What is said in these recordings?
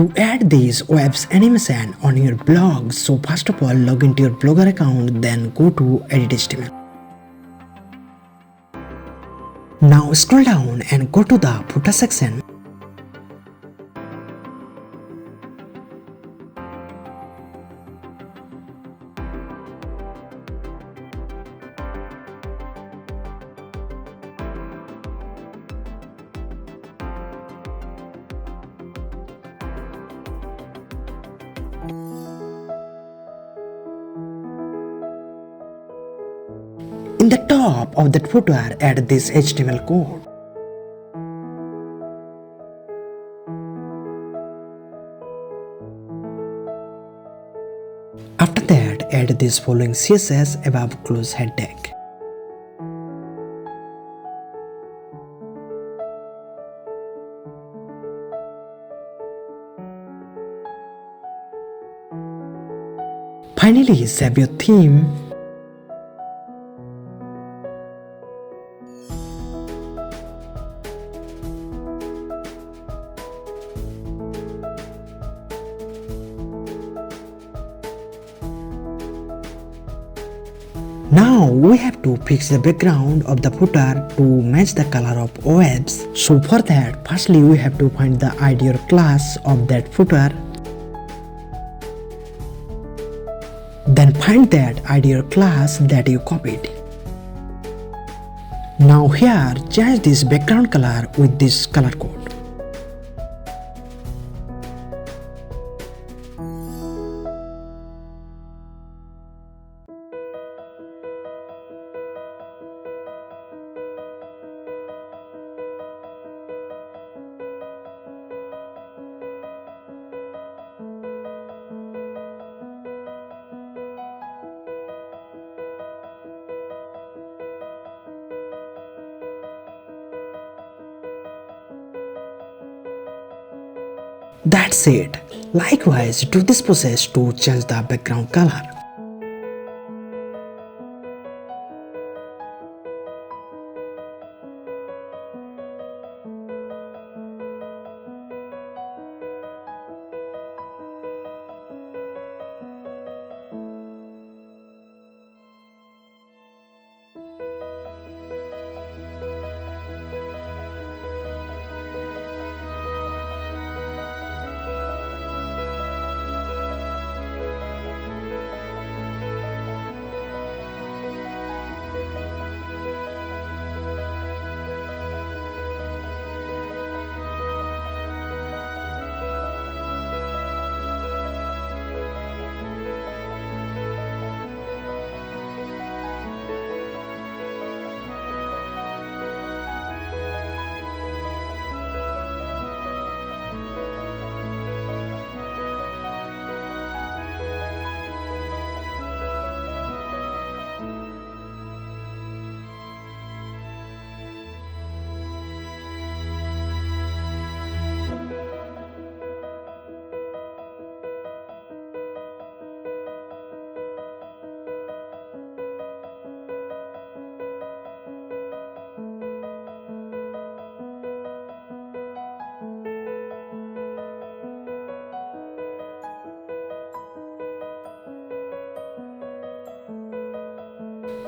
to add these webs animation on your blog, so first of all log into your Blogger account, then go to edit HTML. Now scroll down and go to the footer section. In the top of that footer, add this HTML code. After that, add this following CSS above close head tag. Finally, save your theme. Now we have to fix the background of the footer to match the color of webs. So for that, firstly we have to find the ID or class of that footer. Then find that ID or class that you copied. Now here, change this background color with this color code. That's it. Likewise, do this process to change the background color.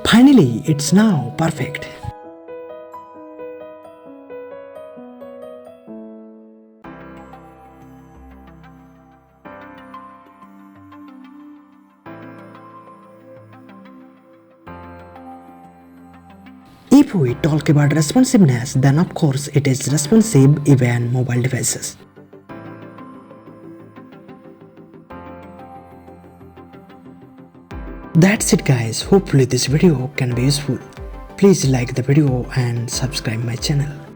Finally, it's now perfect. If we talk about responsiveness, then of course it is responsive even mobile devices. That's it guys, hopefully this video can be useful. Please like the video and subscribe my channel.